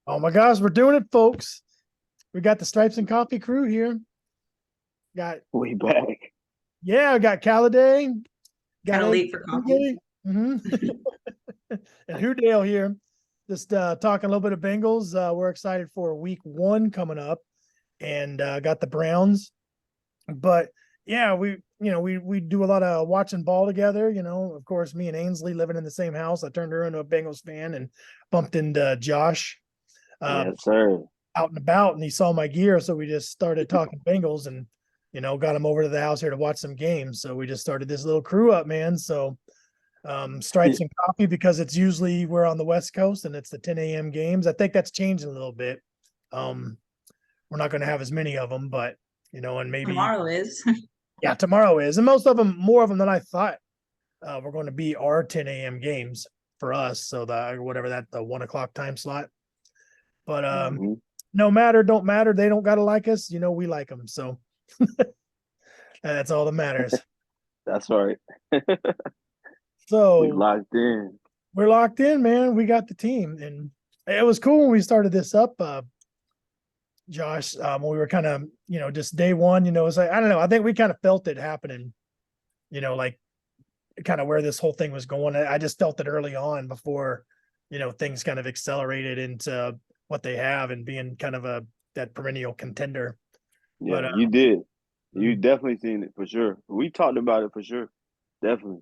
Oh my gosh, we're doing it, folks. We got the Stripes and Coffee crew here. Got We back. we got Calladay, got Kind of A late for coffee. hmm and Houdale here. Just talking a little bit of Bengals. We're excited for week one coming up and got the Browns. But yeah, we do a lot of watching ball together. Of course, me and Ainsley living in the same house. I turned her into a Bengals fan and bumped into Josh. Uh, Yes, sir. out and about and he saw my gear. So we just started talking Bengals and, got him over to the house here to watch some games. So we just started this little crew up, man. So Yeah, Stripes and Coffee, because it's usually we're on the West Coast and it's the 10 a.m. games. I think that's changing a little bit. Um, we're not going to have as many of them, but, and maybe, Tomorrow is. yeah, tomorrow is. And most of them, more of them than I thought were going to be our 10 a.m. games for us. So the 1 o'clock time slot. But mhm. no matter, don't matter. They don't got to like us. We like them. So that's all that matters. That's right. We So locked in. we're locked in, man. We got the team. And it was cool when we started this up, Josh, when we were kind of, just day one, it's like, I don't know. I think we kind of felt it happening, like kind of where this whole thing was going. I just felt it early on before, things kind of accelerated into what they have and being kind of that perennial contender. Yeah, But you did. You mm, definitely seen it for sure. We talked about it for sure. Definitely.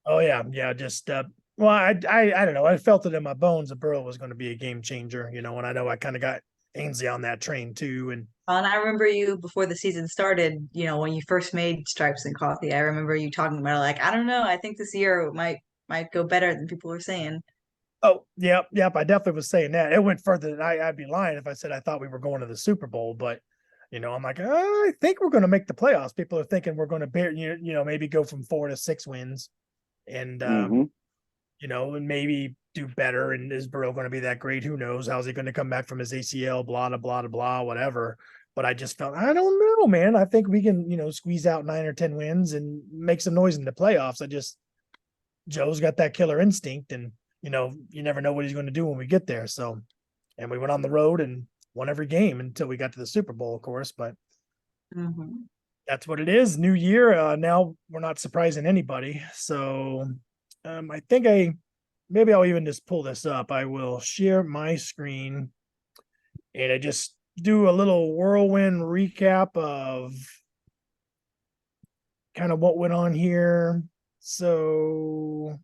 oh yeah, yeah. Just well, I don't know. I felt it in my bones that Burrow was going to be a game changer. And I know I kind of got Ainsley on that train too. And And I remember you before the season started, when you first made Stripes and Coffee. I remember you talking about like, I don't know, I think this year might go better than people were saying. oh, yep. I definitely was saying that. It went further than I'd be lying if I said I thought we were going to the Super Bowl. But I'm like, I think we're going to make the playoffs. People are thinking we're going to bear, maybe go from 4 to 6 wins, and Hmm. and maybe do better. And is Burrow going to be that great? Who knows? How's he going to come back from his ACL? Blah, blah, blah, blah, whatever. But I just felt, I don't know, man. I think we can, squeeze out 9 or 10 wins and make some noise in the playoffs. Joe's got that killer instinct, and, you never know what he's going to do when we get there. So, and we went on the road and won every game until we got to the Super Bowl, of course. But Hmm. that's what it is. New year. Now we're not surprising anybody. So I think maybe I'll even just pull this up. I will share my screen and I just do a little whirlwind recap of kind of what went on here. So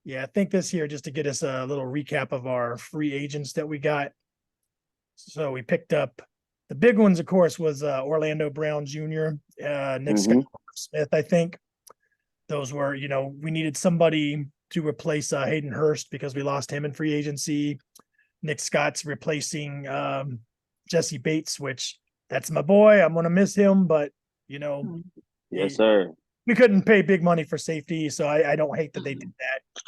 yeah, I think this here just to get us a little recap of our free agents that we got. So we picked up the big ones, of course, was Orlando Brown Jr., Nick Scott Hmm. Smith, I think. Those were, we needed somebody to replace Hayden Hurst because we lost him in free agency. Nick Scott's replacing Jesse Bates, which that's my boy. I'm going to miss him, but, you know, Yes, he, sir. we couldn't pay big money for safety. So I don't hate that they did that.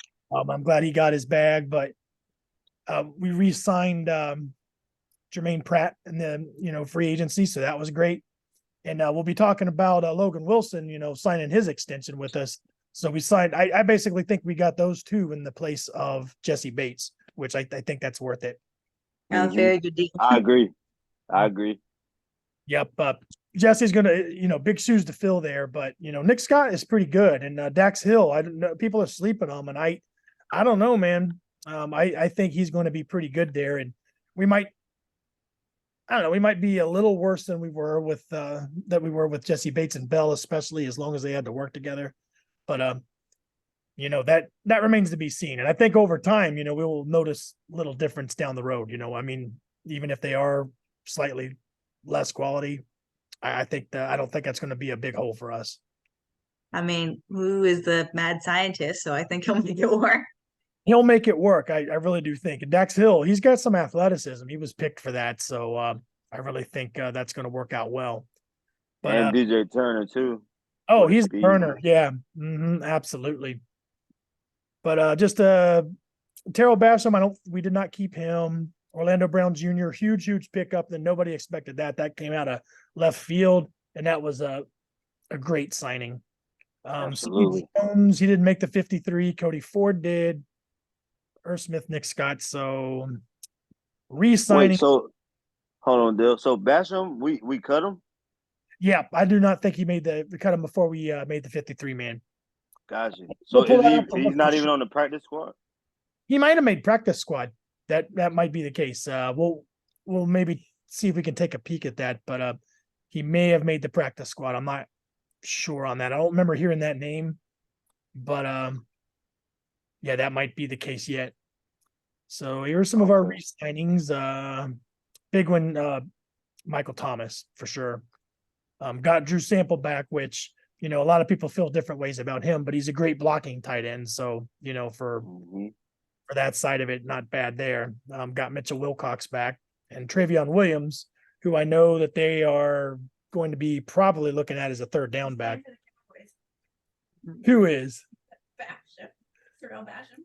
I'm glad he got his bag, but we re signed Jermaine Pratt in the, free agency. So that was great. And we'll be talking about Logan Wilson, signing his extension with us. So we signed. I basically think we got those two in the place of Jesse Bates, which I think that's worth it. A Hmm. very good deal. I agree. I agree. Yep. Jesse's gonna, big shoes to fill there, but Nick Scott is pretty good, and Dax Hill. I don't know. People are sleeping on him, and I don't know, man. I think he's going to be pretty good there, and we might. I don't know. We might be a little worse than we were with Jesse Bates and Bell, especially as long as they had to work together. But that remains to be seen. And I think over time, we will notice little difference down the road. I mean, even if they are slightly less quality, I think that I don't think that's going to be a big hole for us. I mean, who is the mad scientist? So I think he'll make it work. He'll make it work. I really do think. And Dax Hill, he's got some athleticism. He was picked for that, so I really think that's going to work out well. But And DJ Turner too oh, for the he's a speed. burner. Yeah, absolutely. But just Terrell Basham, we did not keep him. Orlando Brown Jr., huge pickup. Then nobody expected that. That came out of left field, and that was a great signing. Steve Absolutely. Jones, he didn't make the 53. Cody Ford did. Smith, Nick Scott. So re-signing. So hold on, Dale. So Basham, we cut him. Yeah, I do not think he made we cut him before we made the 53 man. Gotcha. We'll So pull is that he? up to He's look for not even sure. on the practice squad. He might have made practice squad. That might be the case. We'll maybe see if we can take a peek at that, but he may have made the practice squad. I'm not sure on that. I don't remember hearing that name, but yeah, that might be the case yet. So here are some of our Okay. re-signings. Big one, Michael Thomas for sure. Got Drew Sample back, which a lot of people feel different ways about him, but he's a great blocking tight end. So for Hmm. that side of it, not bad there. Got Mitchell Wilcox back and Travion Williams, who I know that they are going to be probably looking at as a third down back. Who is?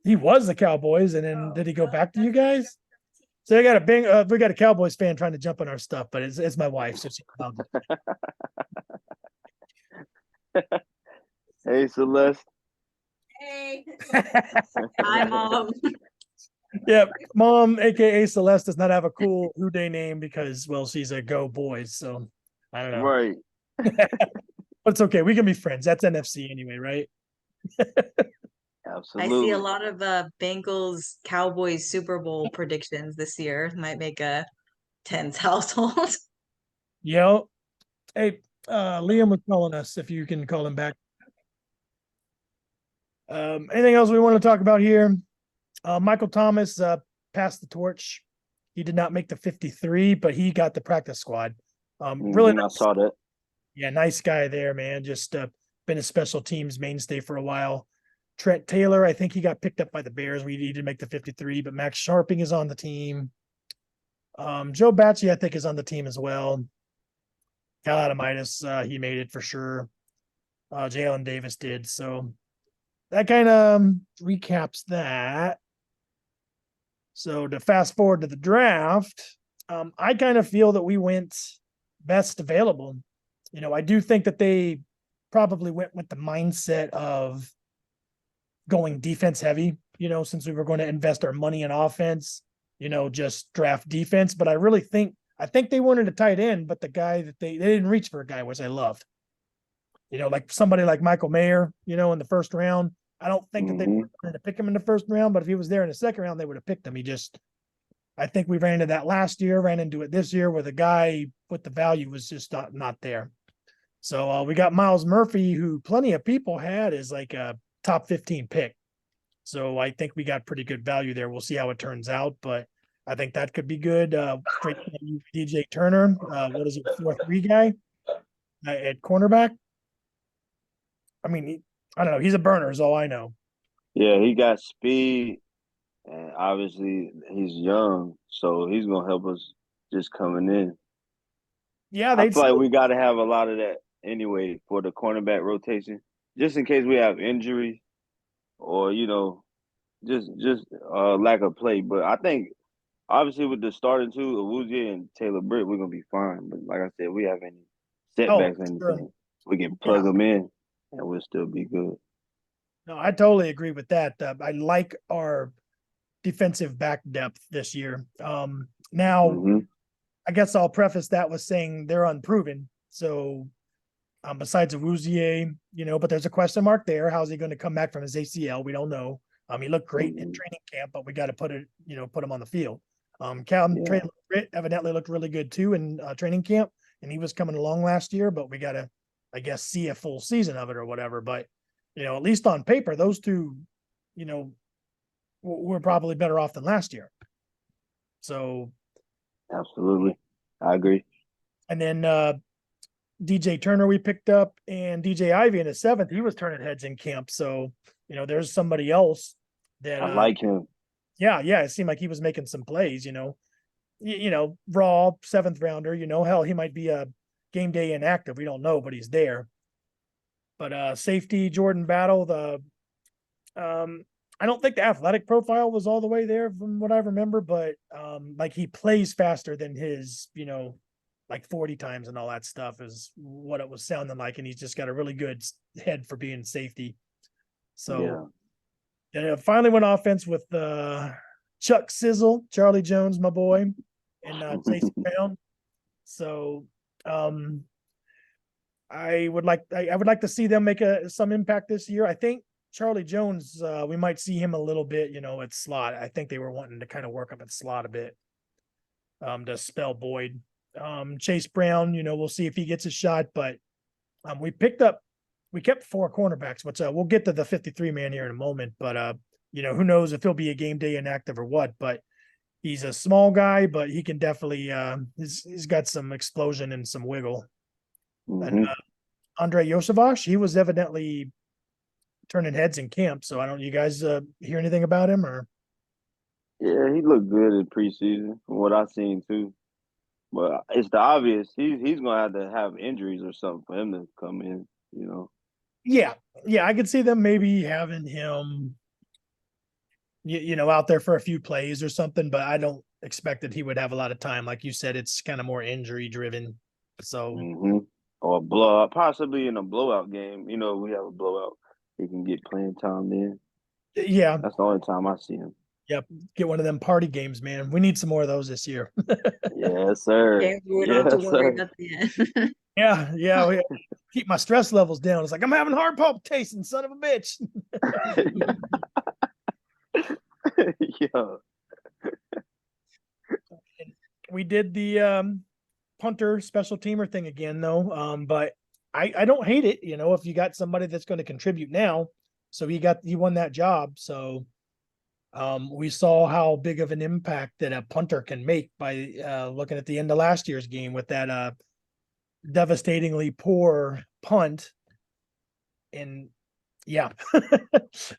He was the Cowboys, and then did he go back to you guys? So I got we got a Cowboys fan trying to jump on our stuff, but it's my wife, so she Hey, Celeste. Hey. Hi, Mom. Yeah, Mom, aka Celeste, does not have a cool Uday name because, well, she's a Go Boys, so I don't know. Right. But it's okay. We can be friends. That's NFC anyway, right? Absolutely. I see a lot of Bengals Cowboys Super Bowl predictions this year. Might make a tense household. Yeah. Hey, Liam was calling us. If you can call him back. Anything else we want to talk about here? Michael Thomas passed the torch. He did not make the 53, but he got the practice squad. Really I nice. saw that. Yeah, nice guy there, man. Just been a special teams mainstay for a while. Trent Taylor, I think he got picked up by the Bears. We needed to make the 53, but Max Sharping is on the team. Joe Bacci, I think, is on the team as well. Cal Adamitis, he made it for sure. Jalen Davis did. So that kind of recaps that. So to fast forward to the draft, I kind of feel that we went best available. I do think that they probably went with the mindset of going defense heavy, since we were going to invest our money in offense, just draft defense. But I think they wanted a tight end, but the guy that they didn't reach for a guy, which I loved. Like somebody like Michael Mayer, in the first round. I don't think that they wanted to pick him in the first round, but if he was there in the second round, they would have picked him. I think we ran into that last year, ran into it this year where the guy with the value was just not there. So we got Miles Murphy, who plenty of people had as like a top 15 pick. So I think we got pretty good value there. We'll see how it turns out, but I think that could be good. Straight DJ Turner, what is it, 4-3 guy at cornerback? I mean, I don't know. He's a burner is all I know. Yeah, he got speed, and obviously he's young, so he's gonna help us just coming in. Yeah, I feel like we got to have a lot of that anyway for the cornerback rotation, just in case we have injuries or just lack of play. But I think obviously with the starting two, Awuzie and Taylor Britt, we're gonna be fine. But like I said, we have any setbacks or anything, sure. we can plug them in, and we'll still be good. No, I totally agree with that. I like our defensive back depth this year. Now, I guess I'll preface that with saying they're unproven. So, besides Awuzie, but there's a question mark there. How's he going to come back from his ACL? We don't know. He looked great in training camp, but we got to put him on the field. Taylor Britt evidently looked really good too in training camp, and he was coming along last year, but we got to, I guess, see a full season of it or whatever. But, at least on paper, those two, we're probably better off than last year. So absolutely, I agree. And then DJ Turner we picked up, and DJ Ivy in the 7th. He was turning heads in camp. So there's somebody else that I like him. Yeah, it seemed like he was making some plays. Raw 7th rounder. Hell, he might be a game day inactive. We don't know, but he's there. But safety Jordan Battle, I don't think the athletic profile was all the way there from what I remember, but like he plays faster than his, like 40 times and all that stuff is what it was sounding like. And he's just got a really good head for being safety. So finally went offense with Chuck Sizzle, Charlie Jones, my boy. and Chase Brown. So I would like to see them make some impact this year. I think Charlie Jones, we might see him a little bit, at slot. I think they were wanting to kind of work up at slot a bit to spell Boyd. Chase Brown, we'll see if he gets a shot, but we kept 4 cornerbacks, which we'll get to the 53 man here in a moment, but who knows if he'll be a game day inactive or what, but he's a small guy, but he can definitely he's got some explosion and some wiggle. And Andre Yosevach, he was evidently turning heads in camp. So I don't, you guys hear anything about him or? Yeah, he looked good in preseason from what I've seen too. But it's the obvious. He's gonna have injuries or something for him to come in. Yeah, I could see them maybe having him, out there for a few plays or something. But I don't expect that he would have a lot of time. Like you said, it's kind of more injury driven. So. Or a blowout, possibly in a blowout game. We have a blowout. He can get playing time then. Yeah. That's the only time I see him. Yep. Get one of them party games, man. We need some more of those this year. Yes, sir. We don't have to worry about the end. Yeah. We keep my stress levels down. It's like I'm having heart palpitations, son of a bitch. Yeah. We did the punter special teamer thing again though. But I don't hate it, if you got somebody that's going to contribute now. So he won that job. So we saw how big of an impact that a punter can make by looking at the end of last year's game with that devastatingly poor punt. And yeah,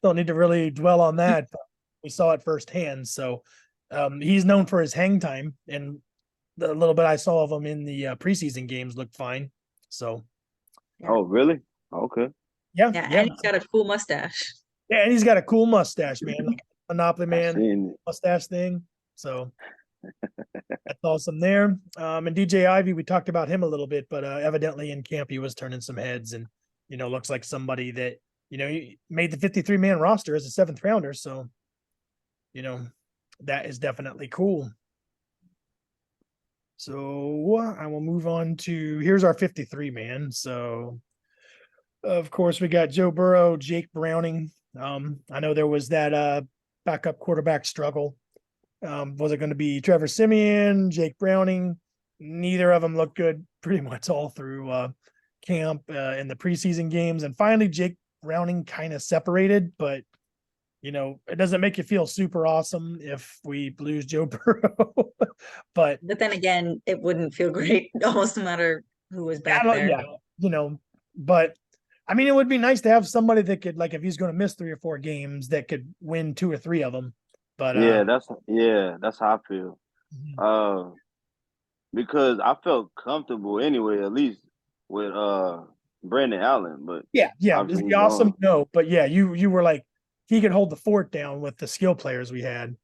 don't need to really dwell on that. But we saw it firsthand. So he's known for his hang time, and the little bit I saw of him in the preseason games looked fine. So. Oh, really? Okay. Yeah. And he's got a cool mustache. Yeah, and he's got a cool mustache, man. Like Monopoly Man mustache thing. So that's awesome there. And DJ Ivy, we talked about him a little bit, but evidently in camp he was turning some heads, and looks like somebody that he made the 53 man roster as a 7th rounder. So that is definitely cool. So I will move on to, here's our 53 man. So of course we got Joe Burrow, Jake Browning. I know there was that backup quarterback struggle. Was it going to be Trevor Siemian, Jake Browning? Neither of them looked good pretty much all through camp in the preseason games. And finally, Jake Browning kind of separated, but it doesn't make you feel super awesome if we lose Joe Burrow. but then again, it wouldn't feel great almost no matter who was back there. Yeah, but I mean, it would be nice to have somebody that could, like, if he's going to miss 3 or 4 games, that could win 2 or 3 of them. But that's how I feel. Because I felt comfortable anyway, at least with Brandon Allen. But yeah, is he awesome? No, but yeah, you were like, he could hold the fort down with the skill players we had.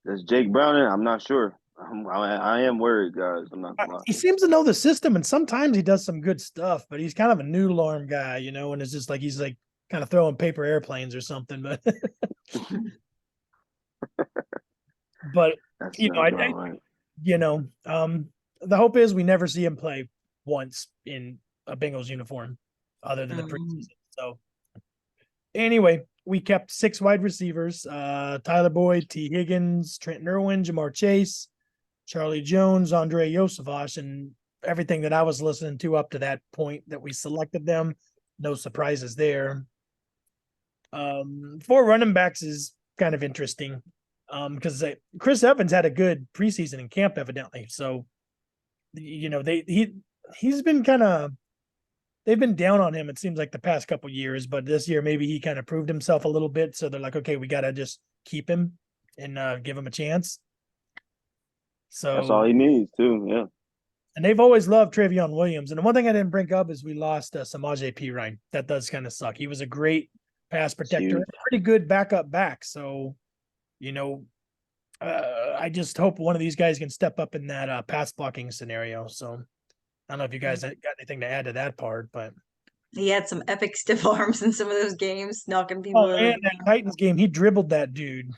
That's Jake Browning. I'm not sure. I am worried, guys. I'm not gonna lie. He seems to know the system, and sometimes he does some good stuff, but he's kind of a noodle arm guy, and it's just like he's like kind of throwing paper airplanes or something. But but the hope is we never see him play once in a Bengals uniform other than the preseason. So anyway, we kept 6 wide receivers: Tyler Boyd, T. Higgins, Trenton Irwin, Jamar Chase, Charlie Jones, Andre Yosevach, and everything that I was listening to up to that point that we selected them. No surprises there. 4 running backs is kind of interesting because Chris Evans had a good preseason in camp, evidently. So, he's been they've been down on him, it seems like, the past couple years, but this year maybe he kind of proved himself a little bit. So they're like, okay, we got to just keep him and give him a chance. So that's all he needs too. Yeah. And they've always loved Travion Williams. And the one thing I didn't bring up is we lost Samaje Perine. That does kind of suck. He was a great pass protector, pretty good backup back. So, I just hope one of these guys can step up in that pass blocking scenario. So I don't know if you guys got anything to add to that part, but he had some epic stiff arms in some of those games, knocking people. Oh, and that Titans game, he dribbled that dude.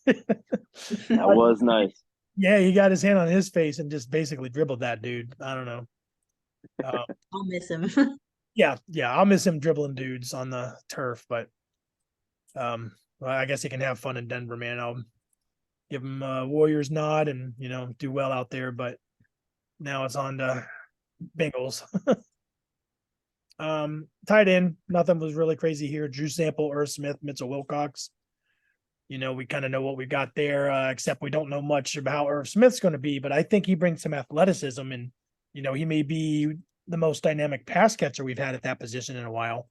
That was nice. Yeah, he got his hand on his face and just basically dribbled that dude. I don't know. I'll miss him. Yeah, I'll miss him dribbling dudes on the turf, but well, I guess he can have fun in Denver, man. I'll give him a Warriors nod and do well out there. But now it's on to Bengals. Tight end, nothing was really crazy here. Drew Sample, Irv Smith, Mitchell Wilcox. We kind of know what we got there, except we don't know much about how Irv Smith's going to be. But I think he brings some athleticism, and he may be the most dynamic pass catcher we've had at that position in a while.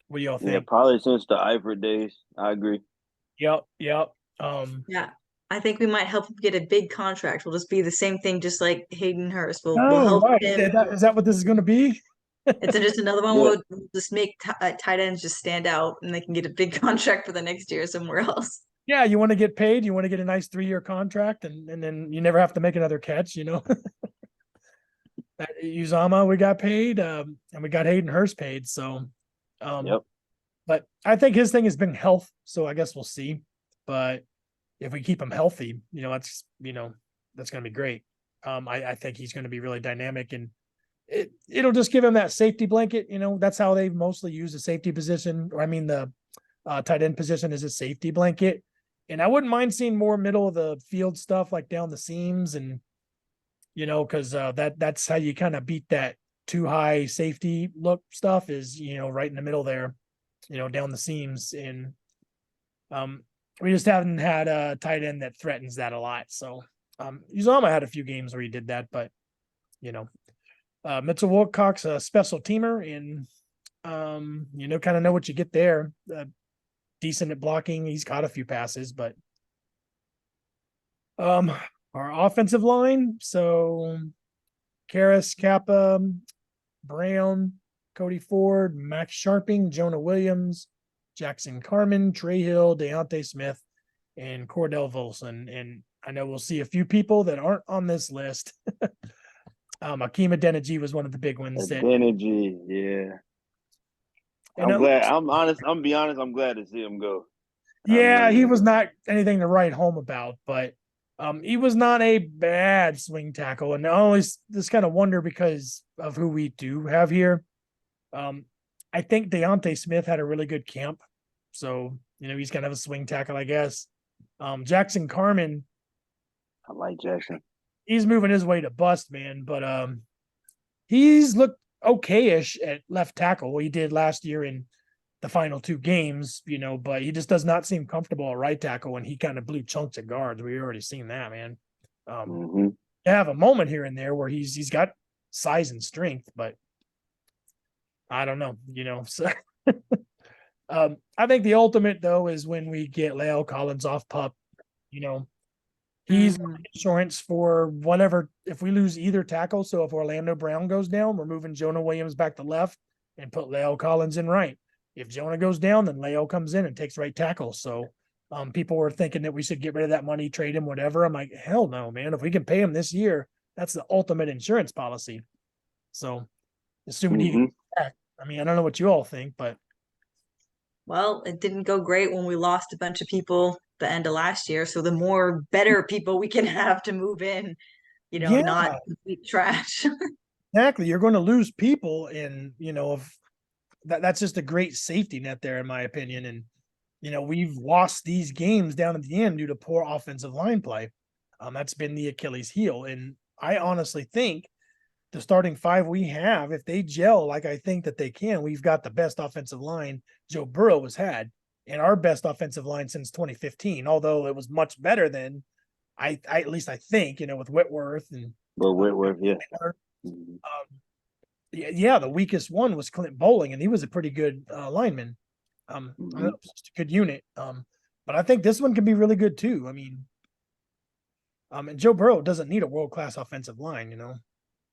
What do y'all think? Yeah, probably since the Eifert days. I agree. Yep. Yeah, I think we might help him get a big contract. We'll just be the same thing, just like Hayden Hurst. We'll Oh, help right. him. Is that what this is going to be? It's just another one. Yeah. We'll just make tight ends just stand out, and they can get a big contract for the next year somewhere else. Yeah, you want to get paid. You want to get a nice 3-year contract, and then you never have to make another catch. At Uzama, we got paid, and we got Hayden Hurst paid. So, Yep. But I think his thing has been health. So I guess we'll see. But if we keep him healthy, that's going to be great. I think he's going to be really dynamic, and it'll just give him that safety blanket. That's how they mostly use the safety position, or I mean the tight end position is a safety blanket. And I wouldn't mind seeing more middle of the field stuff, like down the seams, and because that's how you kind of beat that too high safety look stuff is right in the middle there, down the seams. And we just haven't had a tight end that threatens that a lot. So Uzama had a few games where he did that, but Mitchell Wilcox, a special teamer, and kind of know what you get there. Decent at blocking. He's caught a few passes, but our offensive line. So Karras, Kappa, Brown, Cody Ford, Max Sharping, Jonah Williams, Jackson Carman, Trey Hill, Deontay Smith, and Cordell Volson. And I know we'll see a few people that aren't on this list. Akeem Adeniji was one of the big ones. Adeniji, yeah. I'm glad. I'm honest. I'm be honest. I'm glad to see him go. Yeah, he was not anything to write home about, but he was not a bad swing tackle. And I always just kind of wonder because of who we do have here. I think Deontay Smith had a really good camp, so he's kind of a swing tackle, I guess. Jackson Carman, I like Jackson. He's moving his way to bust, man. But he's looked okay-ish at left tackle. He did last year in the final 2 games, but he just does not seem comfortable at right tackle, and he kind of blew chunks of guards. We've already seen that, man. They have a moment here and there where he's got size and strength, but I don't know, So I think the ultimate though is when we get La'el Collins off pup. He's insurance for whatever if we lose either tackle. So if Orlando Brown goes down, we're moving Jonah Williams back to left and put La'el Collins in right. If Jonah goes down, then La'el comes in and takes right tackle. So people were thinking that we should get rid of that money, trade him, whatever. I'm like, hell no, man. If we can pay him this year, that's the ultimate insurance policy. So assuming he gets back. I mean, I don't know what you all think, but well, it didn't go great when we lost a bunch of people the end of last year. So the more better people we can have to move in, not complete trash. Exactly. You're going to lose people, and if that's just a great safety net there, in my opinion. And we've lost these games down at the end due to poor offensive line play. That's been the Achilles heel. And I honestly think the starting 5 we have, if they gel like I think that they can, we've got the best offensive line Joe Burrow has had, and our best offensive line since 2015. Although it was much better than I at least I think, with Whitworth and Whitworth, yeah. Yeah, the weakest one was Clint Bowling, and he was a pretty good lineman. Just a good unit. But I think this one can be really good too. I mean, and Joe Burrow doesn't need a world-class offensive line,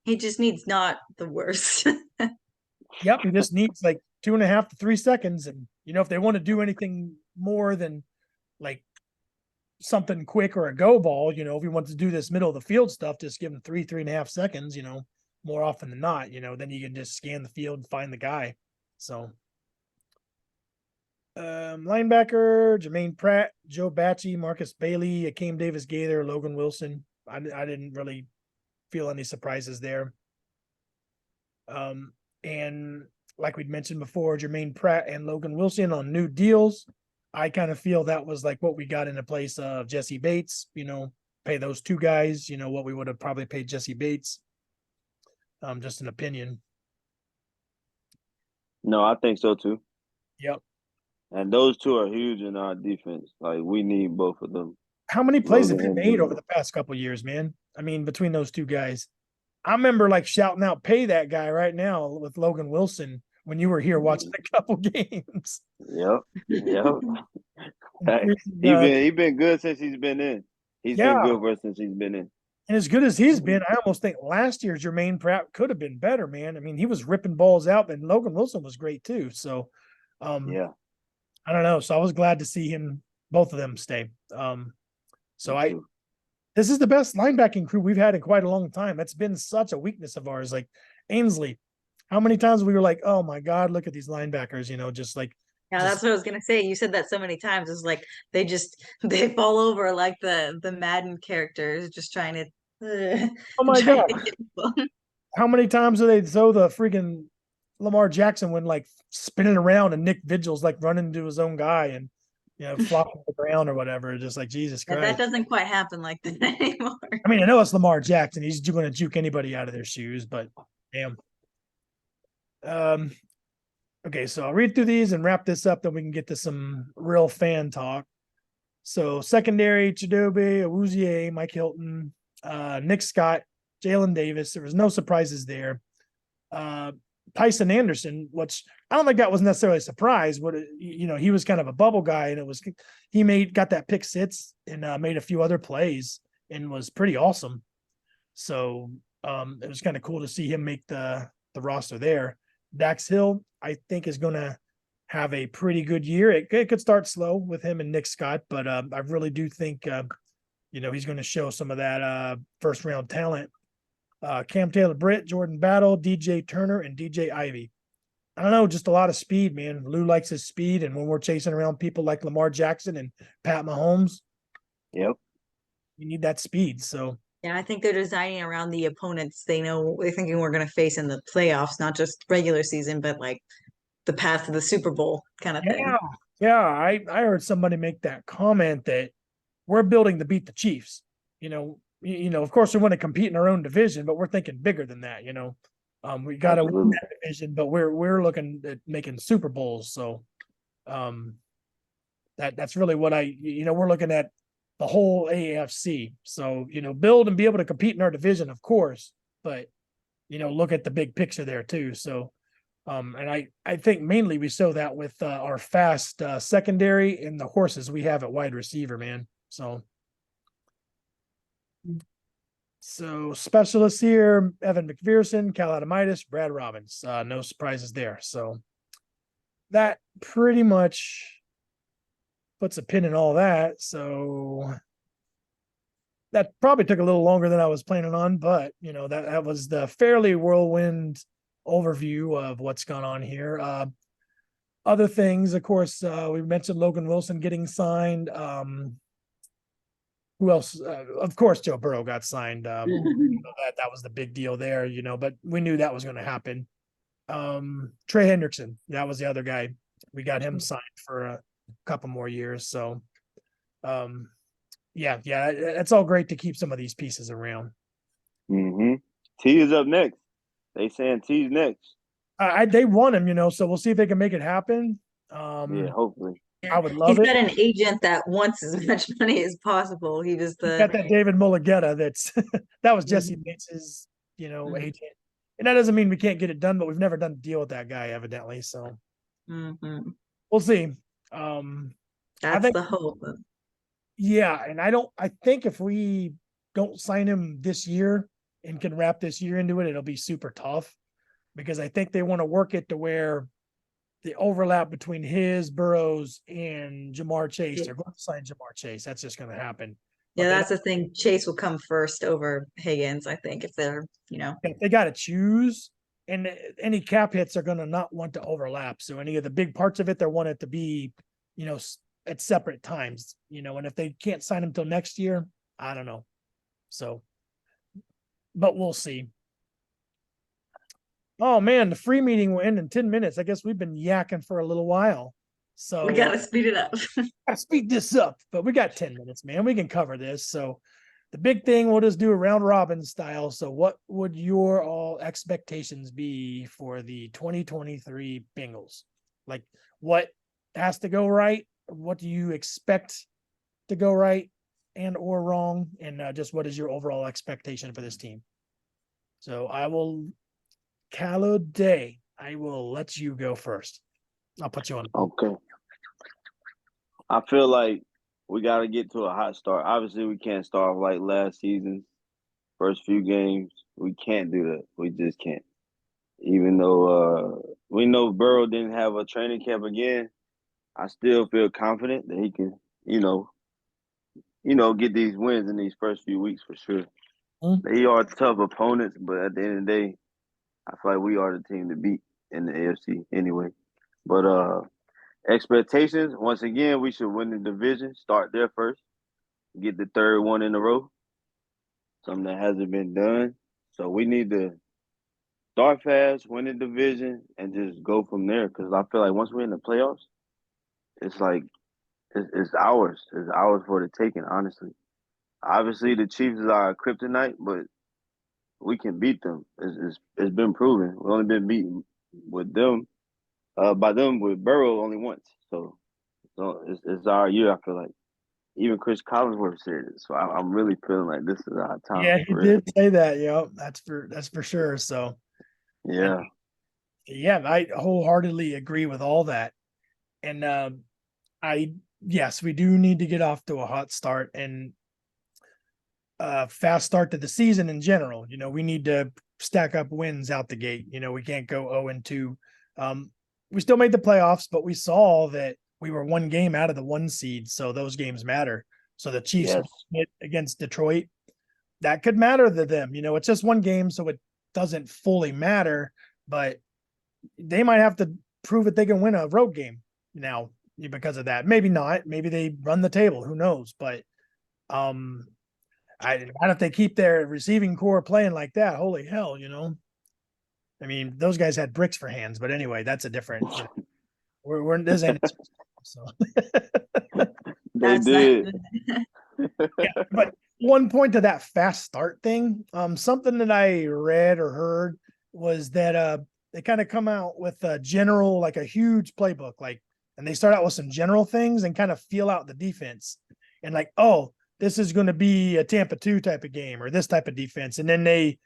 He just needs not the worst. Yep, he just needs like 2.5 to 3 seconds. And, if they want to do anything more than like something quick or a go ball, if he wants to do this middle of the field stuff, just give him 3.5 seconds, more often than not, then you can just scan the field and find the guy. So Linebacker, Jermaine Pratt, Joe Bacci, Marcus Bailey, Akeem Davis Gaither, Logan Wilson. I didn't really feel any surprises there. And like we'd mentioned before, Jermaine Pratt and Logan Wilson on new deals. I kind of feel that was like what we got in the place of Jesse Bates, pay those two guys, what we would have probably paid Jesse Bates. Just an opinion. No, I think so too. Yep. And those two are huge in our defense. Like we need both of them. How many plays have Logan been and made over the past couple of years, man? I mean, between those two guys. I remember like shouting out, pay that guy right now with Logan Wilson when you were here watching a couple games. Yep. Yep. He been good since he's been in. He's Yeah. been good for us since he's been in. And as good as he's been, I almost think last year's Jermaine Pratt could have been better, man. I mean, he was ripping balls out, and Logan Wilson was great too. So, Yeah. I don't know. So I was glad to see both of them stay. This is the best linebacking crew we've had in quite a long time. That's been such a weakness of ours. Like Ainsley, how many times we were like, oh my God, look at these linebackers, just like. Yeah, that's what I was gonna say. You said that so many times. It's like they fall over like the Madden characters, just trying to. Oh my God! How many times do they throw the freaking Lamar Jackson when like spinning around and Nick Vigil's like running into his own guy and flopping to the ground or whatever? Just like Jesus Christ. That doesn't quite happen like that anymore. I mean, I know it's Lamar Jackson. He's going to juke anybody out of their shoes, but damn. Okay, so I'll read through these and wrap this up, then we can get to some real fan talk. So secondary, Chidobe, Awuzie, Mike Hilton, Nick Scott, Jalen Davis. There was no surprises there. Tyson Anderson, which I don't think that was necessarily a surprise. He was kind of a bubble guy, and he got that pick six and made a few other plays and was pretty awesome. So it was kind of cool to see him make the roster there. Dax Hill, I think, is going to have a pretty good year. It could start slow with him and Nick Scott, but I really do think he's going to show some of that first round talent. Cam Taylor-Britt, Jordan Battle, DJ Turner, and DJ Ivy. I don't know, just a lot of speed, man. Lou likes his speed, and when we're chasing around people like Lamar Jackson and Pat Mahomes, yep, you need that speed. So yeah, I think they're designing around the opponents they're thinking we're going to face in the playoffs, not just regular season, but like the path to the Super Bowl kind of thing. Yeah, I heard somebody make that comment that we're building to beat the Chiefs. Of course, we want to compete in our own division, but we're thinking bigger than that. We got to win that division, but we're looking at making Super Bowls. So, that's really what we're looking at the whole AFC. So, build and be able to compete in our division, of course, but look at the big picture there too. So, and I think mainly we show that with our fast secondary and the horses we have at wide receiver, man. So specialists here, Evan McPherson, Cal Adamitis, Brad Robbins. No surprises there. So that pretty much puts a pin in all that. So that probably took a little longer than I was planning on, but that was the fairly whirlwind overview of what's gone on here. Other things, of course, we mentioned Logan Wilson getting signed. Who else? Of course, Joe Burrow got signed. That was the big deal there, but we knew that was going to happen. Trey Hendrickson, that was the other guy. We got him signed for a couple more years. So, yeah, it's all great to keep some of these pieces around. Mm-hmm. T is up next. They saying T's next. They want him, so we'll see if they can make it happen. Yeah, hopefully. I would love He's got an agent that wants as much money as possible. He was got that David Mulligetta. That was Jesse Bates's, agent. And that doesn't mean we can't get it done, but we've never done a deal with that guy, evidently. So we'll see. That's the hope. Yeah, and I think if we don't sign him this year and can wrap this year into it, it'll be super tough because I think they want to work it to where the overlap between Burrows and Jamar Chase. They're going to sign Jamar Chase. That's just going to happen. Yeah, that's the thing. Chase will come first over Higgins, I think, if they're, If they got to choose, and any cap hits are going to not want to overlap. So any of the big parts of it, they want it to be, at separate times, and if they can't sign them till next year, I don't know. So, but we'll see. Oh man, the free meeting will end in 10 minutes. I guess we've been yakking for a little while. So we gotta speed it up. I speed this up, but we got 10 minutes, man. We can cover this. So the big thing, we'll just do a round robin style. So what would your all expectations be for the 2023 Bengals? Like what has to go right? What do you expect to go right and or wrong? And just what is your overall expectation for this team? So I will, Callow Day, I will let you go first. I'll put you on. Okay. I feel like we got to get to a hot start. Obviously, we can't start like last season's first few games. We can't do that. We just can't. Even though we know Burrow didn't have a training camp again, I still feel confident that he can, get these wins in these first few weeks for sure. They are tough opponents, but at the end of the day, I feel like we are the team to beat in the AFC anyway. But expectations, once again, we should win the division, start there first, get the third one in a row, something that hasn't been done. So we need to start fast, win the division, and just go from there. Because I feel like once we're in the playoffs, it's like it's ours. It's ours for the taking, honestly. Obviously, the Chiefs is our kryptonite, but we can beat them. It's been proven. We've only been beaten with them, by them with Burrow only once. So it's our year. I feel like even Chris Collinsworth said it. So I'm really feeling like this is our time. Yeah, he did say that. Yeah, that's for sure. So yeah, I wholeheartedly agree with all that. And yes, we do need to get off to a hot start and fast start to the season in general. We need to stack up wins out the gate. We can't go 0-2. We still made the playoffs, but we saw that we were one game out of the 1 seed, so those games matter. So the Chiefs hit against Detroit, that could matter to them. It's just one game, so it doesn't fully matter, but they might have to prove that they can win a road game now because of that. Maybe not. Maybe they run the table. Who knows? But if they keep their receiving core playing like that, holy hell, I mean, those guys had bricks for hands, but anyway, that's a different. We're this ain't so. They did. Yeah, but one point to that fast start thing, something that I read or heard was that they kind of come out with a general, like a huge playbook, and they start out with some general things and kind of feel out the defense, and like, oh, this is going to be a Tampa 2 type of game or this type of defense, and then they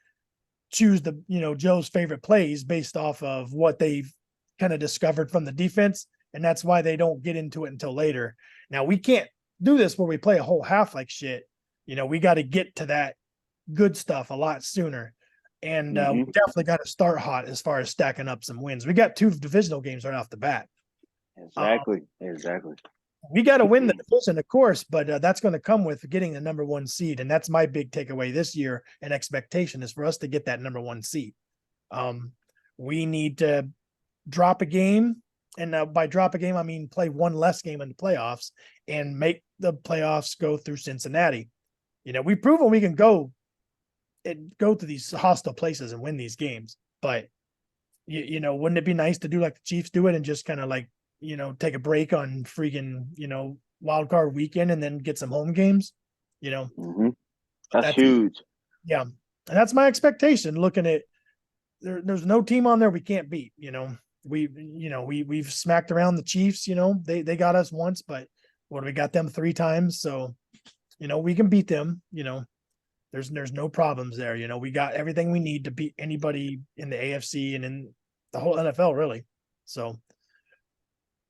choose the Joe's favorite plays based off of what they've kind of discovered from the defense, and that's why they don't get into it until later. Now we can't do this where we play a whole half like shit. We got to get to that good stuff a lot sooner, and we definitely got to start hot as far as stacking up some wins. We got 2 divisional games right off the bat. Exactly. We got to win the division, of course, but that's going to come with getting the number 1 seed, and that's my big takeaway this year. And expectation is for us to get that number 1 seed. We need to drop a game, and by drop a game, I mean play 1 less game in the playoffs and make the playoffs go through Cincinnati. We've proven we can go to these hostile places and win these games, but wouldn't it be nice to do like the Chiefs do it and just kind of like, take a break on freaking, wild card weekend and then get some home games, That's huge. Yeah. And that's my expectation. Looking at there's no team on there we can't beat. We've smacked around the Chiefs, they got us once, but we got them 3 times. So, we can beat them, there's no problems there. We got everything we need to beat anybody in the AFC and in the whole NFL, really. So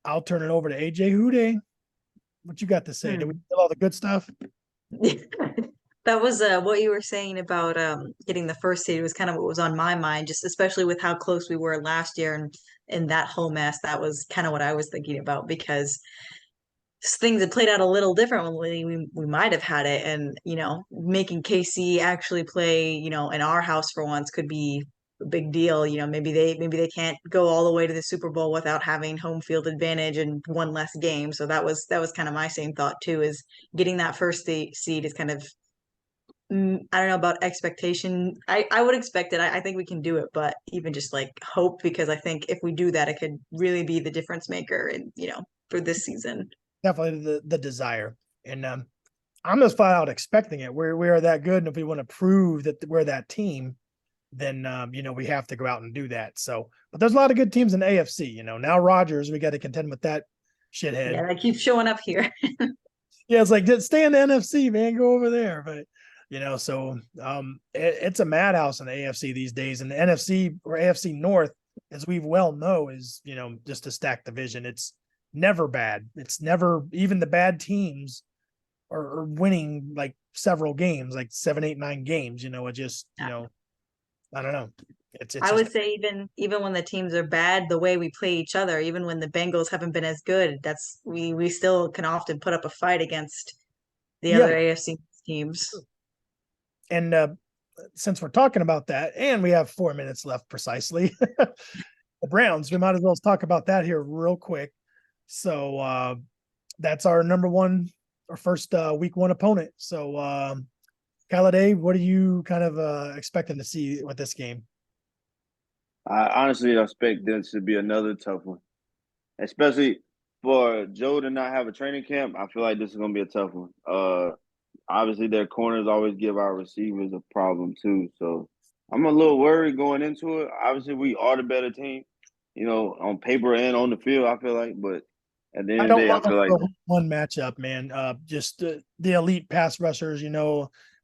I'll turn it over to AJ Houday. What you got to say? Did we get all the good stuff? That was what you were saying about getting the first seed was kind of what was on my mind, just especially with how close we were last year and in that whole mess. That was kind of what I was thinking about, because things had played out a little differently. We might have had it, and making KC actually play, in our house for once could be a big deal. Maybe they can't go all the way to the Super Bowl without having home field advantage and one less game. So that was kind of my same thought too, is getting that first seed is kind of I don't know about expectation. I would expect it. I think we can do it, but even just like hope, because I think if we do that, it could really be the difference maker and for this season. Definitely the desire. And I'm just flat out expecting it. We are that good. And if we want to prove that we're that team, then we have to go out and do that. So, but there's a lot of good teams in the AFC. Now Rodgers, we got to contend with that shithead. Yeah, that keeps showing up here. Yeah, it's like stay in the NFC, man. Go over there. But so it's a madhouse in the AFC these days, and the NFC or AFC North, as we well know, is just a stacked division. It's never bad. It's never, even the bad teams are winning like several games, like 7, 8, 9 games. It just I don't know. I would say even when the teams are bad, the way we play each other, even when the Bengals haven't been as good, that's we still can often put up a fight against the other AFC teams. And since we're talking about that, and we have 4 minutes left precisely, the Browns, we might as well talk about that here real quick. So that's our number one or first week 1 opponent. So Khalid, what are you kind of expecting to see with this game? I honestly expect this to be another tough one, especially for Joe to not have a training camp. I feel like this is going to be a tough one. Obviously, their corners always give our receivers a problem too. So I'm a little worried going into it. Obviously, we are the better team, on paper and on the field, I feel like. But at the end of the day, I feel like one matchup, man. Just the elite pass rushers,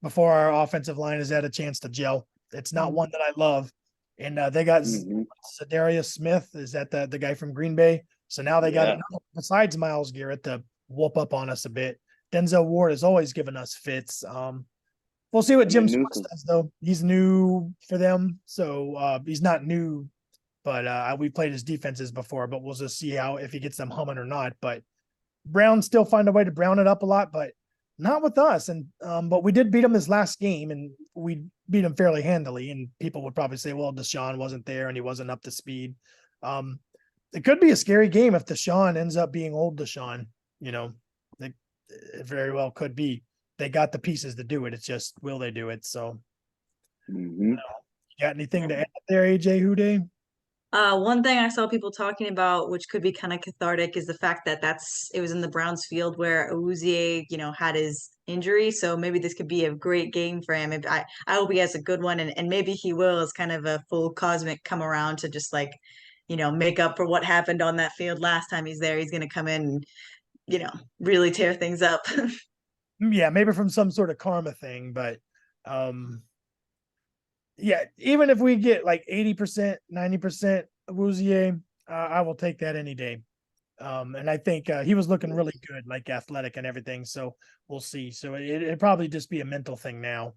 before our offensive line has had a chance to gel. It's not one that I love. And they got Zadarius Smith. Is that the guy from Green Bay? So now they got, besides Myles Garrett, to whoop up on us a bit. Denzel Ward has always given us fits. We'll see what Jim Schwartz does, though. He's new for them, so he's not new, but we played his defenses before. But we'll just see if he gets them humming or not. But Browns still find a way to brown it up a lot, but not with us. And but we did beat him his last game, and we beat him fairly handily. And people would probably say, "Well, Deshaun wasn't there, and he wasn't up to speed." It could be a scary game if Deshaun ends up being old Deshaun. It very well could be. They got the pieces to do it. It's just, will they do it? So, you got anything to add there, AJ Houday? One thing I saw people talking about, which could be kind of cathartic, is the fact that it was in the Browns field where Awuzie, had his injury. So maybe this could be a great game for him. I hope he has a good one, and maybe he will, as kind of a full cosmic come around to just like, make up for what happened on that field last time he's there. He's going to come in and, really tear things up. Yeah, maybe from some sort of karma thing, but yeah, even if we get like 80%, 90% Awuzie, I will take that any day. And I think he was looking really good, like athletic and everything. So we'll see. So it'd probably just be a mental thing now,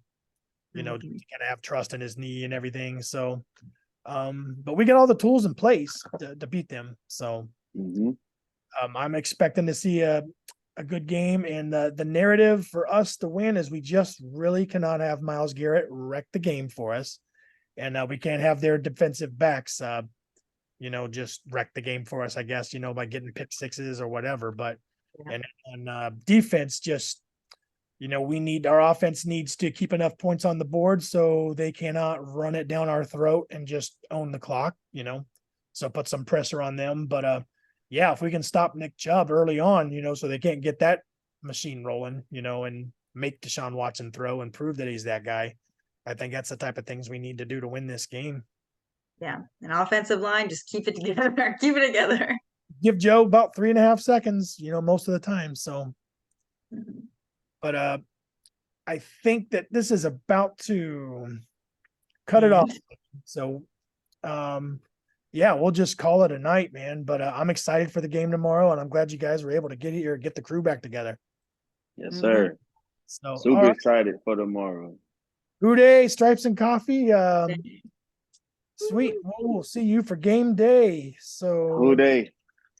to kind of have trust in his knee and everything. So, but we get all the tools in place to beat them. So I'm expecting to see a good game, and the narrative for us to win is we just really cannot have Myles Garrett wreck the game for us, and we can't have their defensive backs, just wreck the game for us, I guess, by getting pick sixes or whatever. But and defense, just our offense needs to keep enough points on the board so they cannot run it down our throat and just own the clock, so put some pressure on them. But yeah, if we can stop Nick Chubb early on, so they can't get that machine rolling, and make Deshaun Watson throw and prove that he's that guy, I think that's the type of things we need to do to win this game. Yeah, an offensive line, just keep it together. Keep it together. Give Joe about 3.5 seconds, most of the time. So, but I think that this is about to cut it off. So, yeah, we'll just call it a night, man. But I'm excited for the game tomorrow, and I'm glad you guys were able to get here, get the crew back together. Yes, sir. So super excited for tomorrow. Houday, Stripes and Coffee. Sweet. We'll see you for game day. So Houday.